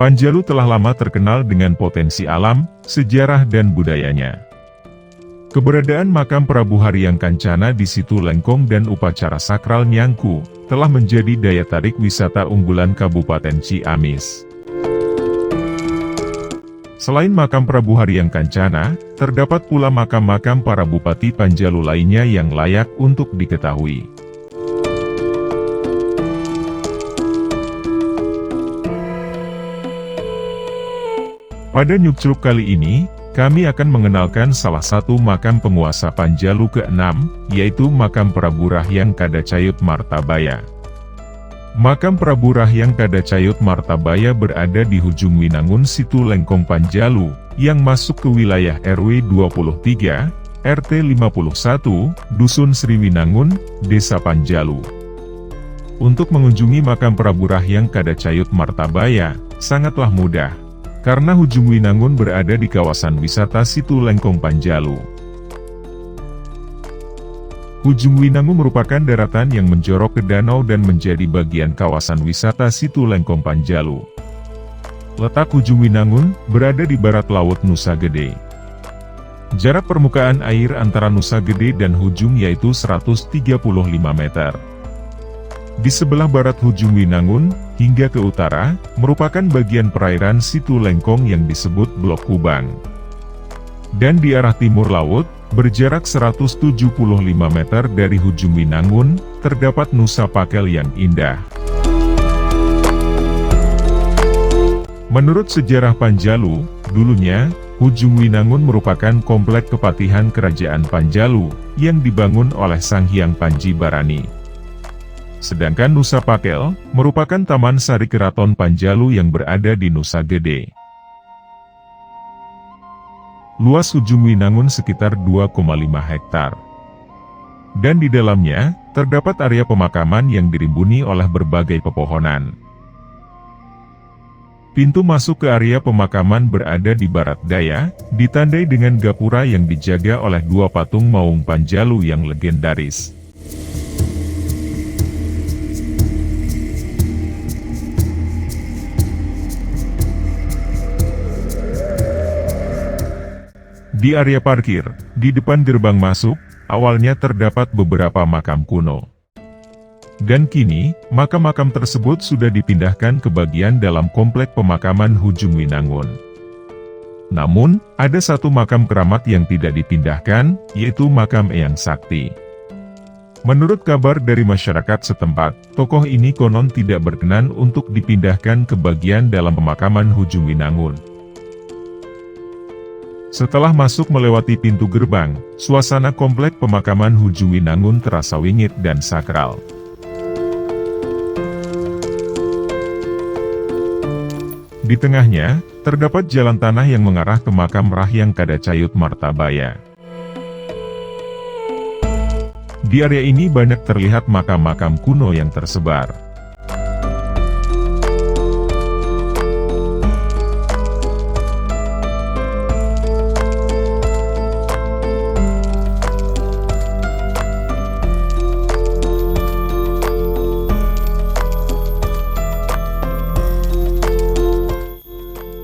Panjalu telah lama terkenal dengan potensi alam, sejarah dan budayanya. Keberadaan makam Prabu Haryang Kancana di Situ Lengkong dan upacara sakral Nyangku, telah menjadi daya tarik wisata unggulan Kabupaten Ciamis. Selain makam Prabu Haryang Kancana, terdapat pula makam-makam para bupati Panjalu lainnya yang layak untuk diketahui. Pada Nyukcluk kali ini, kami akan mengenalkan salah satu makam penguasa Panjalu ke-6, yaitu makam Prabu Rahyang Kadacayut Martabaya. Makam Prabu Rahyang Kadacayut Martabaya berada di Hujung Winangun Situ Lengkong Panjalu, yang masuk ke wilayah RW 23, RT 51, Dusun Sri Winangun, Desa Panjalu. Untuk mengunjungi makam Prabu Rahyang Kadacayut Martabaya, sangatlah mudah. Karena Hujung Winangun berada di kawasan wisata Situ Lengkong Panjalu. Hujung Winangun merupakan daratan yang menjorok ke danau dan menjadi bagian kawasan wisata Situ Lengkong Panjalu. Letak Hujung Winangun berada di barat Laut Nusa Gede. Jarak permukaan air antara Nusa Gede dan Hujung yaitu 135 meter. Di sebelah barat Hujung Winangun, hingga ke utara, merupakan bagian perairan Situ Lengkong yang disebut Blok Kubang. Dan di arah timur laut, berjarak 175 meter dari Hujung Winangun, terdapat Nusa Pakel yang indah. Menurut sejarah Panjalu, dulunya, Hujung Winangun merupakan komplek kepatihan Kerajaan Panjalu, yang dibangun oleh Sang Hyang Panji Barani. Sedangkan Nusa Pakel, merupakan Taman Sari Keraton Panjalu yang berada di Nusa Gede. Luas Hujung Winangun sekitar 2,5 hektar. Dan di dalamnya, terdapat area pemakaman yang dirimbuni oleh berbagai pepohonan. Pintu masuk ke area pemakaman berada di barat daya, ditandai dengan gapura yang dijaga oleh dua patung maung Panjalu yang legendaris. Di area parkir, di depan gerbang masuk, awalnya terdapat beberapa makam kuno. Dan kini, makam-makam tersebut sudah dipindahkan ke bagian dalam komplek pemakaman Hujung Winangun. Namun, ada satu makam keramat yang tidak dipindahkan, yaitu makam Eyang Sakti. Menurut kabar dari masyarakat setempat, tokoh ini konon tidak berkenan untuk dipindahkan ke bagian dalam pemakaman Hujung Winangun. Setelah masuk melewati pintu gerbang, suasana komplek pemakaman Hujung Winangun terasa wingit dan sakral. Di tengahnya, terdapat jalan tanah yang mengarah ke makam Rahyang Kadacayut Martabaya. Di area ini banyak terlihat makam-makam kuno yang tersebar.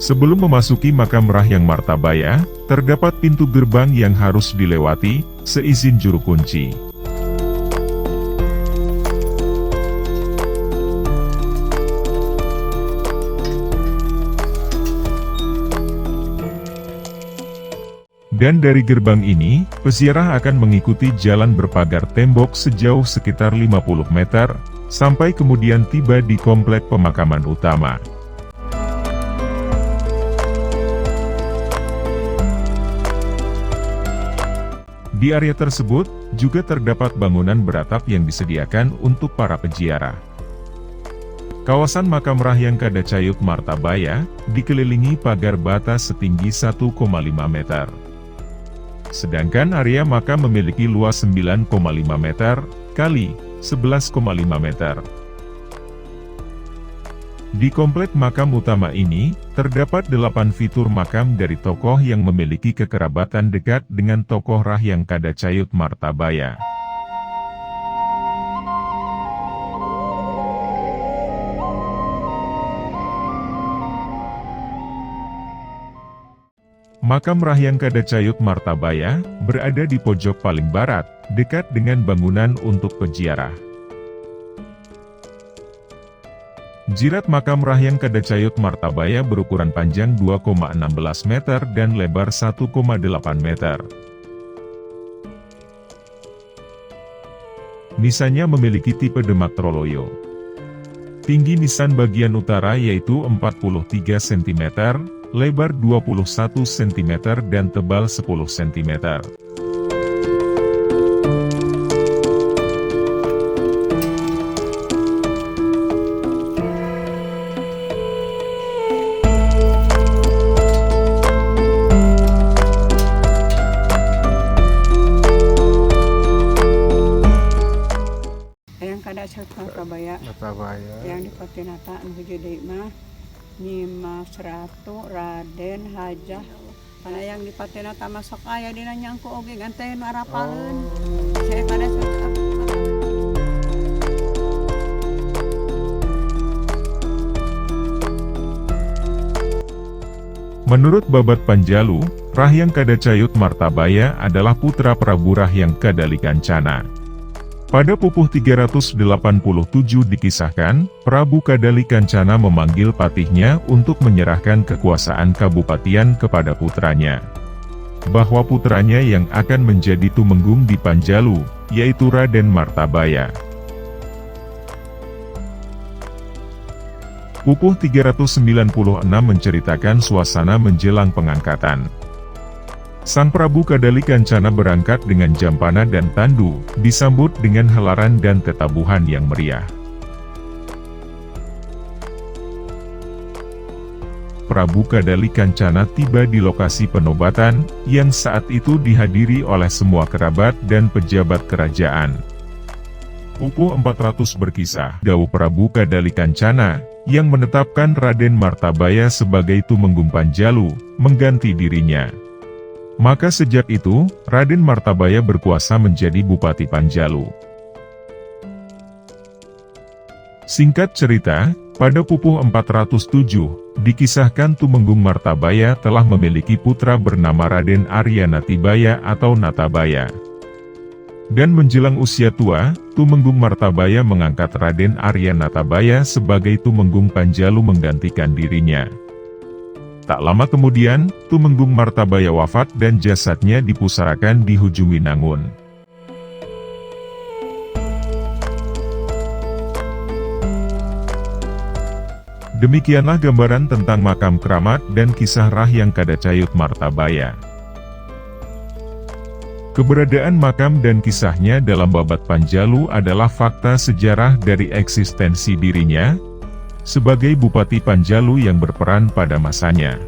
Sebelum memasuki makam Rahyang Martabaya, terdapat pintu gerbang yang harus dilewati, seizin juru kunci. Dan dari gerbang ini, peziarah akan mengikuti jalan berpagar tembok sejauh sekitar 50 meter, sampai kemudian tiba di komplek pemakaman utama. Di area tersebut, juga terdapat bangunan beratap yang disediakan untuk para peziarah. Kawasan makam Rahyang Kadacayut Martabaya, dikelilingi pagar bata setinggi 1,5 meter. Sedangkan area makam memiliki luas 9,5 meter, kali 11,5 meter. Di komplek makam utama ini, terdapat 8 fitur makam dari tokoh yang memiliki kekerabatan dekat dengan tokoh Rahyang Kadacayut Martabaya. Makam Rahyang Kadacayut Martabaya berada di pojok paling barat, dekat dengan bangunan untuk peziarah. Jirat makam Rahyang Kadacayut Martabaya berukuran panjang 2,16 meter dan lebar 1,8 meter. Nisannya memiliki tipe Demak Troloyo. Tinggi nisan bagian utara yaitu 43 cm, lebar 21 cm dan tebal 10 cm. Yang Kadacayut Martabaya yang di Patinata anu hiji mah Nyimas Ratu Raden Hajah karena yang di Patinata masuk aya dina nyangku oge ganten arapaleun. Saya Kadacayut. Menurut Babat Panjalu, Rahyang Kadacayut Martabaya adalah putra Prabu Rahyang Kadali Kancana. Pada pupuh 387 dikisahkan, Prabu Kadali Kancana memanggil patihnya untuk menyerahkan kekuasaan kabupatian kepada putranya. Bahwa putranya yang akan menjadi tumenggung di Panjalu, yaitu Raden Martabaya. Pupuh 396 menceritakan suasana menjelang pengangkatan. Sang Prabu Kadali Kancana berangkat dengan jampana dan tandu, disambut dengan helaran dan tetabuhan yang meriah. Prabu Kadali Kancana tiba di lokasi penobatan, yang saat itu dihadiri oleh semua kerabat dan pejabat kerajaan. Pupuh 400 berkisah, dawuh Prabu Kadali Kancana, yang menetapkan Raden Martabaya sebagai tumenggung Panjalu, mengganti dirinya. Maka sejak itu, Raden Martabaya berkuasa menjadi Bupati Panjalu. Singkat cerita, pada pupuh 407, dikisahkan Tumenggung Martabaya telah memiliki putra bernama Raden Arya Natibaya atau Natabaya. Dan menjelang usia tua, Tumenggung Martabaya mengangkat Raden Arya Natabaya sebagai Tumenggung Panjalu menggantikan dirinya. Tak lama kemudian, Tumenggung Martabaya wafat dan jasadnya dipusarakan di Hujung Winangun. Demikianlah gambaran tentang makam keramat dan kisah Rahyang Kadacayut Martabaya. Keberadaan makam dan kisahnya dalam Babat Panjalu adalah fakta sejarah dari eksistensi dirinya sebagai Bupati Panjalu yang berperan pada masanya.